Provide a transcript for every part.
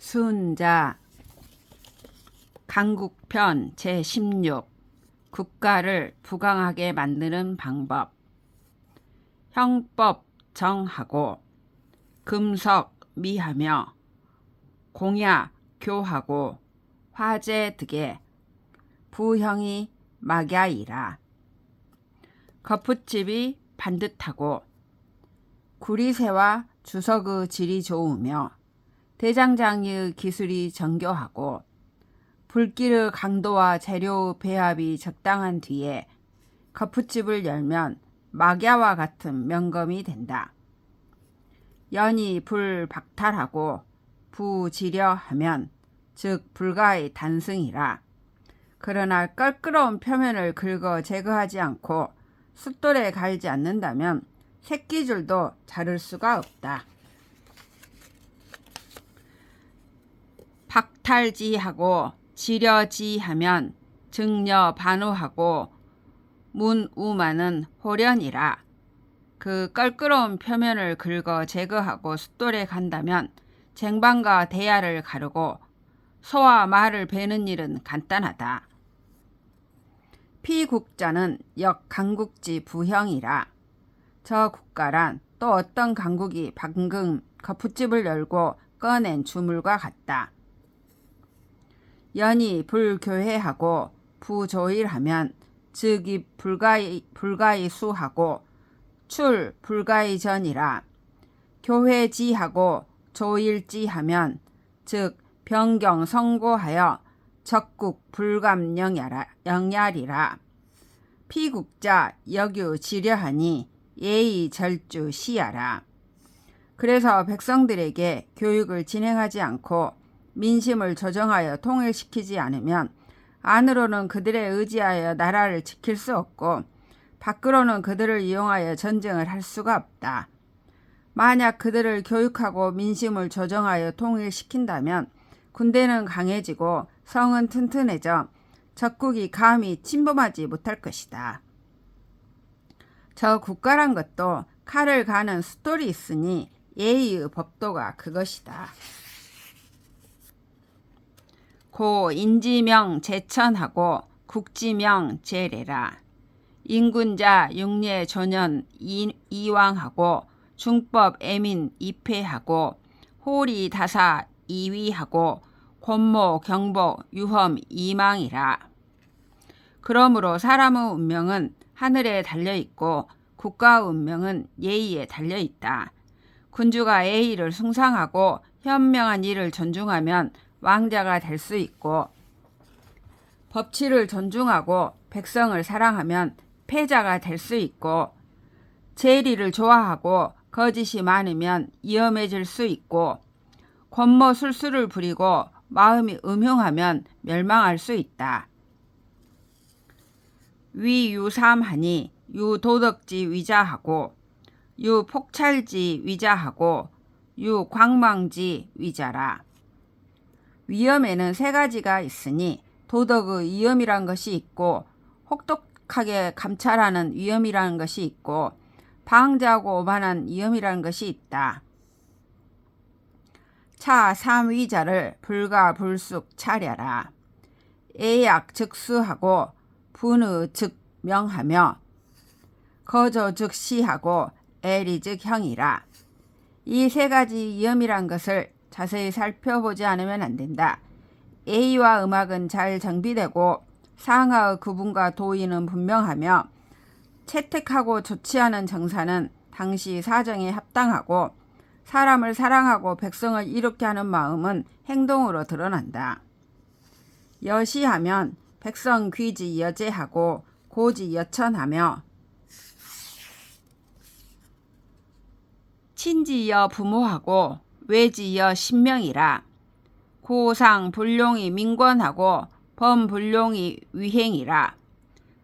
순자 강국편 제16 국가를 부강하게 만드는 방법. 형법 정하고 금석 미하며 공야 교하고 화제 득에 부형이 막야이라. 겉붙집이 반듯하고 구리새와 주석의 질이 좋으며 대장장이의 기술이 정교하고 불길의 강도와 재료의 배합이 적당한 뒤에 겉붙집을 열면 막야와 같은 명검이 된다. 연이 불박탈하고 부지려 하면 즉 불가의 단승이라. 그러나 껄끄러운 표면을 긁어 제거하지 않고 숫돌에 갈지 않는다면 새끼줄도 자를 수가 없다. 박탈지하고 지려지하면 증려 반우하고 문우마는 호련이라. 그 껄끄러운 표면을 긁어 제거하고 숫돌에 간다면 쟁반과 대야를 가르고 소와 말을 베는 일은 간단하다. 피국자는 역 강국지 부형이라. 저 국가란 또 어떤 강국이 방금 겉붙집을 열고 꺼낸 주물과 같다. 연이 불교회하고 부조일하면 즉 이 불가의 수하고 출 불가의 전이라. 교회지하고 조일지하면 즉 변경 성고하여 적국 불감 영얄이라. 피국자 역유 지려하니 예의 절주 시하라. 그래서 백성들에게 교육을 진행하지 않고 민심을 조정하여 통일시키지 않으면 안으로는 그들에 의지하여 나라를 지킬 수 없고 밖으로는 그들을 이용하여 전쟁을 할 수가 없다. 만약 그들을 교육하고 민심을 조정하여 통일시킨다면 군대는 강해지고 성은 튼튼해져 적국이 감히 침범하지 못할 것이다. 저 국가란 것도 칼을 가는 숫돌이 있으니 예의의 법도가 그것이다. 고 인지명 제천하고 국지명 제례라. 인군자 육례 조년 이왕하고 중법 애민 이패하고 호리 다사 이위하고 권모 경보 유험 이망이라. 그러므로 사람의 운명은 하늘에 달려있고 국가의 운명은 예의에 달려있다. 군주가 예의를 숭상하고 현명한 일을 존중하면 왕자가 될 수 있고 법치를 존중하고 백성을 사랑하면 패자가 될 수 있고 재리를 좋아하고 거짓이 많으면 위험해질 수 있고 권모술수를 부리고 마음이 음흉하면 멸망할 수 있다. 위유삼하니 유도덕지 위자하고 유폭찰지 위자하고 유광망지 위자라. 위험에는 세 가지가 있으니 도덕의 위험이란 것이 있고 혹독하게 감찰하는 위험이라는 것이 있고 방자하고 오만한 위험이라는 것이 있다. 차 삼위자를 불가불숙 차려라. 애약 즉수하고 분의 즉 명하며 거저 즉 시하고 애리 즉 형이라. 이 세 가지 위험이란 것을 자세히 살펴보지 않으면 안 된다. 예의와 음악은 잘 정비되고 상하의 구분과 도의는 분명하며 채택하고 좋지 않은 정사는 당시 사정에 합당하고 사람을 사랑하고 백성을 이롭게 하는 마음은 행동으로 드러난다. 여시하면 백성 귀지 여제하고 고지 여천하며 친지여 부모하고 외지여 신명이라. 고상 불룡이 민권하고 범불룡이 위행이라.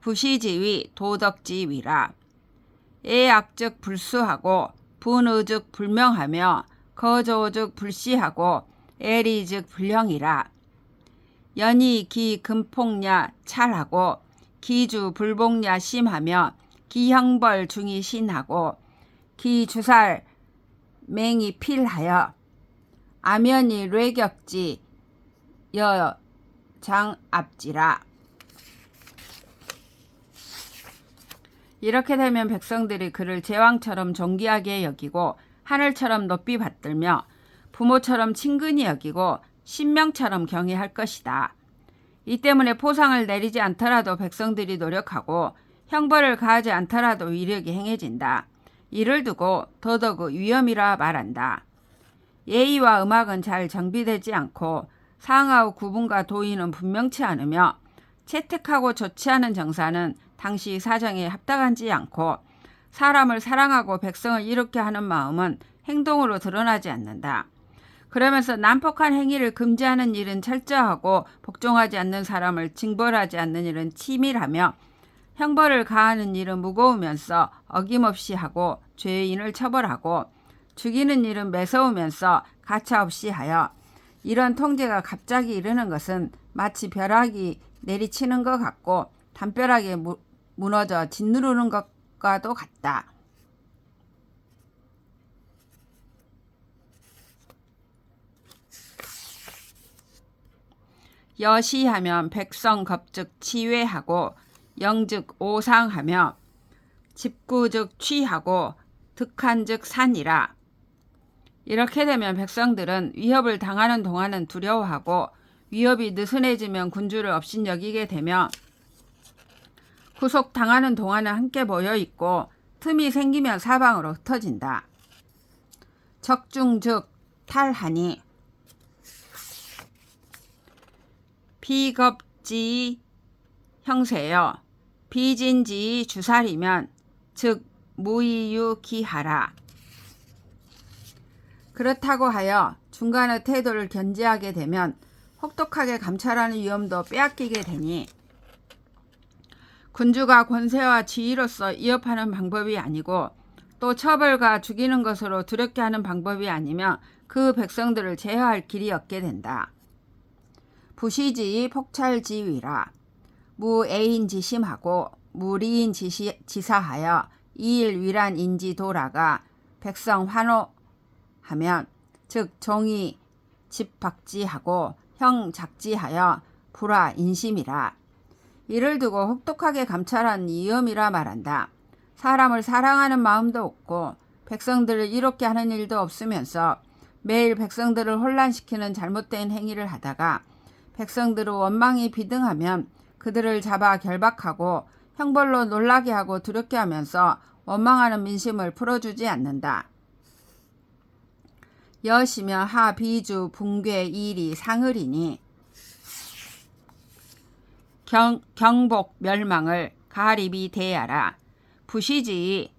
부시지위 도덕지위라. 애악즉 불수하고 분의즉 불명하며 거조즉 불시하고 애리즉 불형이라. 연이 기 금폭냐 찰하고 기주 불복냐 심하며 기형벌 중이 신하고 기주살 맹이 필하여 아면이 뇌격지 여장압지라. 이렇게 되면 백성들이 그를 제왕처럼 존귀하게 여기고 하늘처럼 높이 받들며 부모처럼 친근히 여기고 신명처럼 경외할 것이다. 이 때문에 포상을 내리지 않더라도 백성들이 노력하고 형벌을 가하지 않더라도 위력이 행해진다. 이를 두고 도덕의 위험이라 말한다. 예의와 음악은 잘 정비되지 않고 상하의 구분과 도의는 분명치 않으며 채택하고 좋지 않은 정사는 당시 사정에 합당하지 않고 사람을 사랑하고 백성을 이롭게 하는 마음은 행동으로 드러나지 않는다. 그러면서 난폭한 행위를 금지하는 일은 철저하고 복종하지 않는 사람을 징벌하지 않는 일은 치밀하며 형벌을 가하는 일은 무거우면서 어김없이 하고 죄인을 처벌하고 죽이는 일은 매서우면서 가차없이 하여 이런 통제가 갑자기 이르는 것은 마치 벼락이 내리치는 것 같고 담벼락에 무너져 짓누르는 것과도 같다. 여시하면 백성 겁즉 치외하고 영즉 오상하며 집구즉 취하고 득한즉 산이라. 이렇게 되면 백성들은 위협을 당하는 동안은 두려워하고 위협이 느슨해지면 군주를 업신여기게 되며 구속당하는 동안은 함께 모여있고 틈이 생기면 사방으로 흩어진다. 적중즉 탈하니 비겁지 형세여 비진지 주살이면 즉 무이유기하라. 그렇다고 하여 중간의 태도를 견제하게 되면 혹독하게 감찰하는 위험도 빼앗기게 되니 군주가 권세와 지위로서 위협하는 방법이 아니고 또 처벌과 죽이는 것으로 두렵게 하는 방법이 아니며 그 백성들을 제어할 길이 없게 된다. 부시지 폭찰지위라. 무애인지심하고 무리인지사하여 이일위란인지도라가 백성 환호하면 즉 종이 집박지하고 형작지하여 불화인심이라. 이를 두고 혹독하게 감찰한 위험이라 말한다. 사람을 사랑하는 마음도 없고 백성들을 이롭게 하는 일도 없으면서 매일 백성들을 혼란시키는 잘못된 행위를 하다가 백성들의 원망이 비등하면 그들을 잡아 결박하고 형벌로 놀라게 하고 두렵게 하면서 원망하는 민심을 풀어주지 않는다. 여시며 하 비주 붕괴 일이 상을이니 경복 멸망을 가리비 대하라. 부시지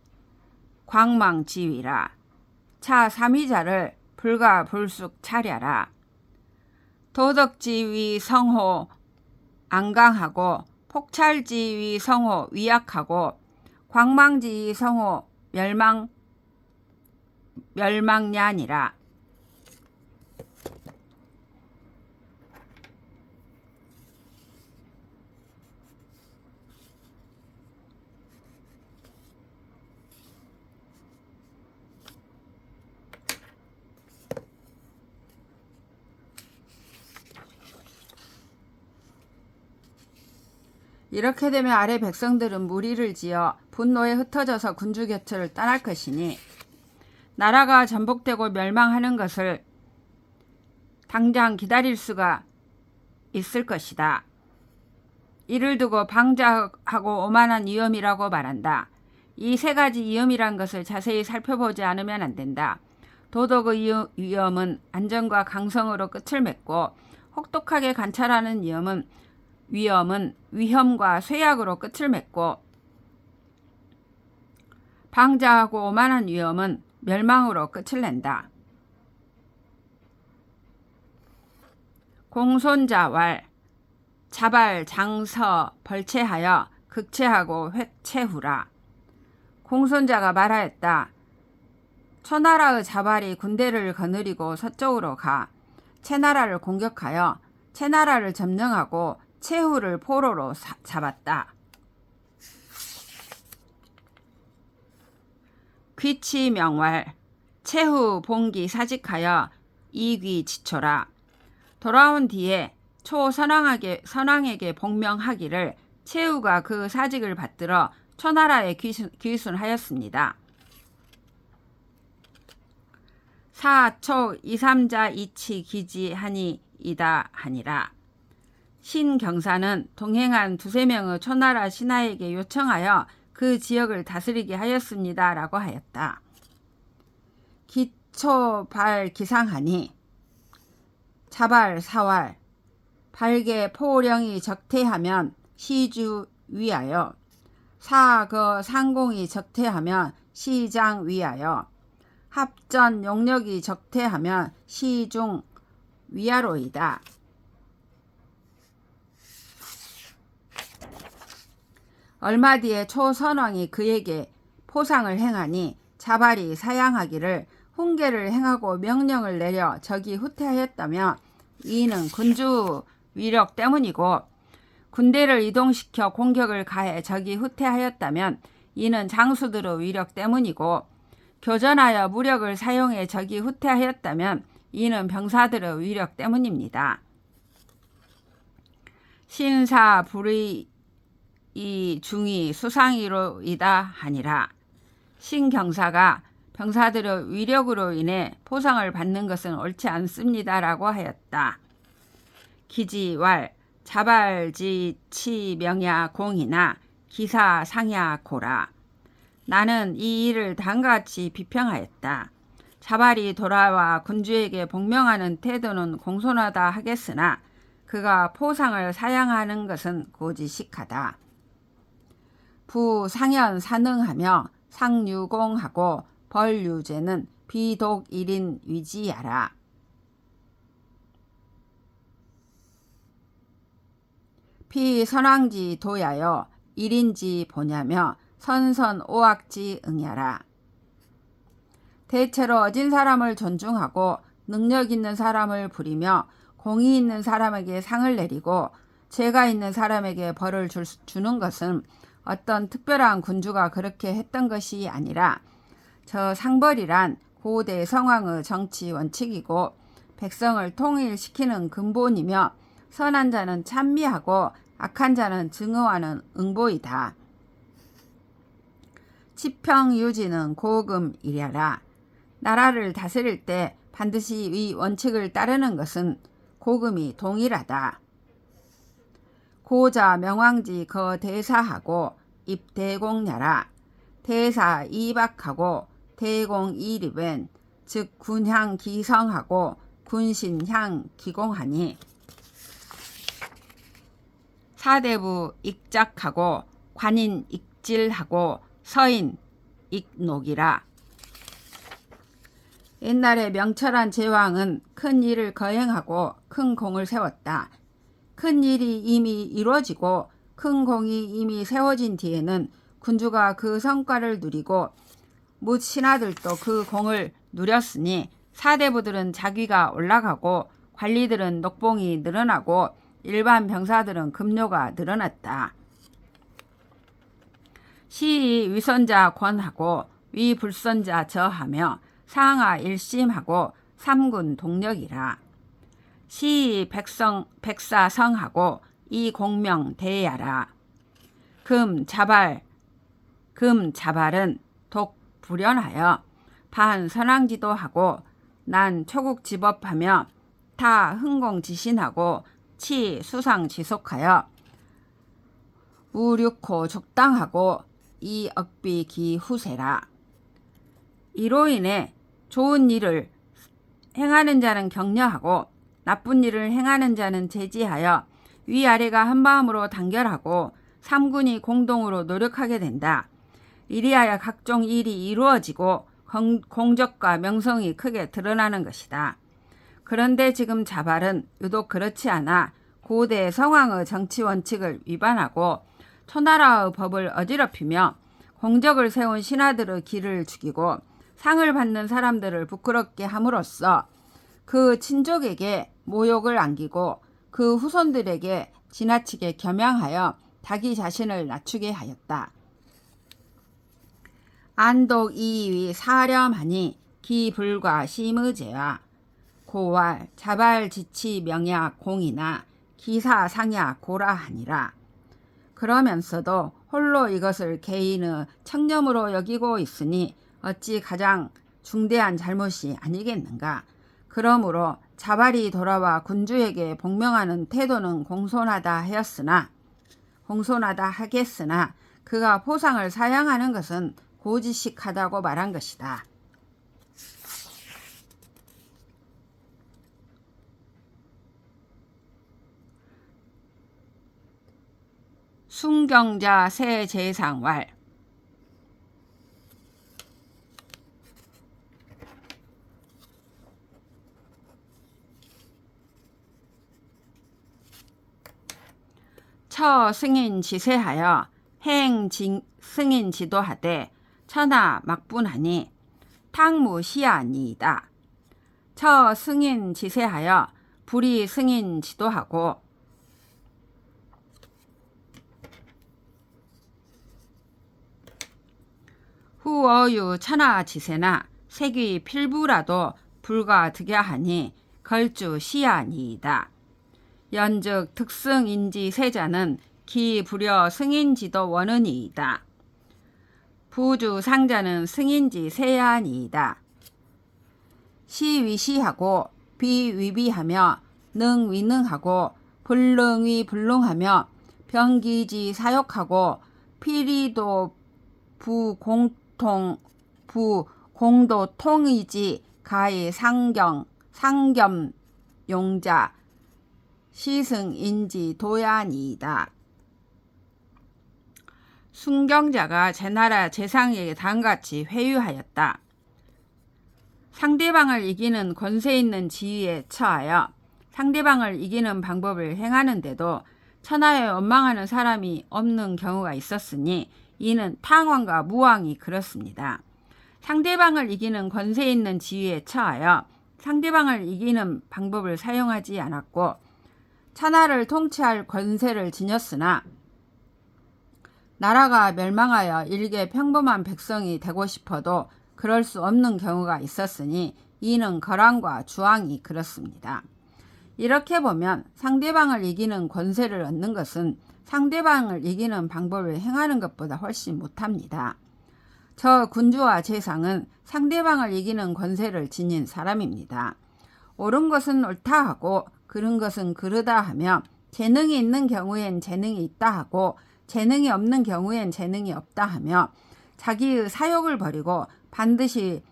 광망지위라. 차 삼위자를 불가불숙 차려라. 도덕지위 성호 안강하고 폭찰지위 성호 위약하고 광망지위 성호 멸망냐니라. 이렇게 되면 아래 백성들은 무리를 지어 분노에 흩어져서 군주 곁을 떠날 것이니 나라가 전복되고 멸망하는 것을 당장 기다릴 수가 있을 것이다. 이를 두고 방자하고 오만한 위험이라고 말한다. 이 세 가지 위험이란 것을 자세히 살펴보지 않으면 안 된다. 도덕의 위험은 안정과 강성으로 끝을 맺고 혹독하게 관찰하는 위험은 위험과 쇠약으로 끝을 맺고 방자하고 오만한 위험은 멸망으로 끝을 낸다. 공손자왈 자발 장서 벌체하여 극체하고 획체후라. 공손자가 말하였다. 초나라의 자발이 군대를 거느리고 서쪽으로 가 채나라를 공격하여 채나라를 점령하고 체후를 포로로 잡았다. 귀치 명왈 체후 봉기 사직하여 이귀지초라. 돌아온 뒤에 선왕에게 복명하기를 최후가 그 사직을 받들어 초나라에 귀순하였습니다. 사초 이삼자 이치 기지하니이다 하니라. 신경사는 동행한 두세 명의 초나라 신하에게 요청하여 그 지역을 다스리게 하였습니다 라고 하였다. 기초발 기상하니 자발 사활 발개 포령이 적태하면 시주 위하여 사거 상공이 적태하면 시장 위하여 합전 용력이 적태하면 시중 위하로이다. 얼마 뒤에 초선왕이 그에게 포상을 행하니 자발이 사양하기를 훈계를 행하고 명령을 내려 적이 후퇴하였다며 이는 군주 위력 때문이고 군대를 이동시켜 공격을 가해 적이 후퇴하였다면 이는 장수들의 위력 때문이고 교전하여 무력을 사용해 적이 후퇴하였다면 이는 병사들의 위력 때문입니다. 신사 불의 이 중이 수상이로이다 하니라. 신경사가 병사들의 위력으로 인해 포상을 받는 것은 옳지 않습니다 라고 하였다. 기지왈 자발지 치명야 공이나 기사 상야 고라. 나는 이 일을 다음과 같이 비평하였다. 자발이 돌아와 군주에게 복명하는 태도는 공손하다 하겠으나 그가 포상을 사양하는 것은 고지식하다. 부상현 사능하며 상유공하고 벌유제는 비독 1인 위지야라. 피선왕지 도야여 1인지 보냐며 선선 오악지 응야라. 대체로 어진 사람을 존중하고 능력 있는 사람을 부리며 공의 있는 사람에게 상을 내리고 죄가 있는 사람에게 벌을 주는 것은 어떤 특별한 군주가 그렇게 했던 것이 아니라 저 상벌이란 고대 성왕의 정치 원칙이고 백성을 통일시키는 근본이며 선한 자는 찬미하고 악한 자는 증오하는 응보이다. 치평유지는 고금이랴라. 나라를 다스릴 때 반드시 이 원칙을 따르는 것은 고금이 동일하다. 고자 명왕지 거대사하고 입대공야라. 대사 이박하고 대공이립은 즉 군향 기성하고 군신향 기공하니 사대부 익작하고 관인 익질하고 서인 익녹이라. 옛날에 명철한 제왕은 큰 일을 거행하고 큰 공을 세웠다. 큰 일이 이미 이루어지고 큰 공이 이미 세워진 뒤에는 군주가 그 성과를 누리고 뭇 신하들도 그 공을 누렸으니 사대부들은 자귀가 올라가고 관리들은 녹봉이 늘어나고 일반 병사들은 급료가 늘어났다. 시이 위선자 권하고 위불선자 저하며 상하 일심하고 삼군 동력이라. 시이 백사 성하고 이 공명 대야라. 금자발은 독 불연하여 반 선왕지도 하고 난 초국 집업하며 타 흥공지신하고 치 수상 지속하여 우륙호 족당하고 이 억비 기후세라. 이로 인해 좋은 일을 행하는 자는 격려하고 나쁜 일을 행하는 자는 제지하여 위아래가 한마음으로 단결하고 삼군이 공동으로 노력하게 된다. 이리하여 각종 일이 이루어지고 공적과 명성이 크게 드러나는 것이다. 그런데 지금 자발은 유독 그렇지 않아 고대 성왕의 정치 원칙을 위반하고 초나라의 법을 어지럽히며 공적을 세운 신하들의 길을 죽이고 상을 받는 사람들을 부끄럽게 함으로써 그 친족에게 모욕을 안기고 그 후손들에게 지나치게 겸양하여 자기 자신을 낮추게 하였다. 안독 이위 사렴하니 기불과 심의제와 고왈 자발지치 명약 공이나 기사 상야 고라 하니라. 그러면서도 홀로 이것을 개인의 청렴으로 여기고 있으니 어찌 가장 중대한 잘못이 아니겠는가. 그러므로 자발이 돌아와 군주에게 복명하는 태도는 공손하다 하겠으나 그가 포상을 사양하는 것은 고지식하다고 말한 것이다. 순경자 세제상왈 처 승인 지세하여 행 승인 지도하되 천하 막분하니 탕무시아니이다. 처 승인 지세하여 불이 승인 지도하고 후어유 천하 지세나 색위 필부라도 불과 득야하니 걸주 시아니이다. 연즉 득승인지 세자는 기 불여 승인지도 원은이이다. 부주 상자는 승인지 세야니이다. 시위시하고 비위비하며 능위능하고 불능위 불능하며 병기지 사욕하고 피리도 부공도 통이지 가히 상겸 용자 시승인지 도야니이다. 순경자가 제나라 제상에게 다음같이 회유하였다. 상대방을 이기는 권세 있는 지위에 처하여 상대방을 이기는 방법을 행하는데도 천하에 원망하는 사람이 없는 경우가 있었으니 이는 탕왕과 무왕이 그렇습니다. 상대방을 이기는 권세 있는 지위에 처하여 상대방을 이기는 방법을 사용하지 않았고 천하를 통치할 권세를 지녔으나 나라가 멸망하여 일개 평범한 백성이 되고 싶어도 그럴 수 없는 경우가 있었으니 이는 거란과 주왕이 그렇습니다. 이렇게 보면 상대방을 이기는 권세를 얻는 것은 상대방을 이기는 방법을 행하는 것보다 훨씬 못합니다. 저 군주와 제상은 상대방을 이기는 권세를 지닌 사람입니다. 옳은 것은 옳다 하고 그른 것은 그르다 하며 재능이 있는 경우엔 재능이 있다 하고 재능이 없는 경우엔 재능이 없다 하며 자기의 사욕을 버리고 반드시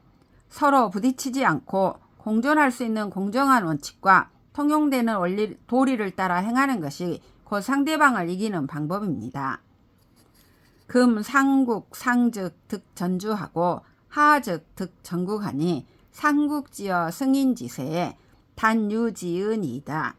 서로 부딪히지 않고 공존할 수 있는 공정한 원칙과 통용되는 도리를 따라 행하는 것이 곧 상대방을 이기는 방법입니다. 금 상국 상즉 득전주하고 하즉 득전국하니 상국지어 승인지세에 단유지은이다.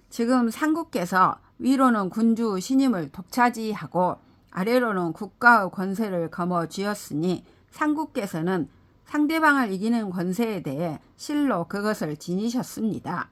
지금 상국께서 위로는 군주 신임을 독차지하고 아래로는 국가의 권세를 거머쥐었으니 상국께서는 상대방을 이기는 권세에 대해 실로 그것을 지니셨습니다.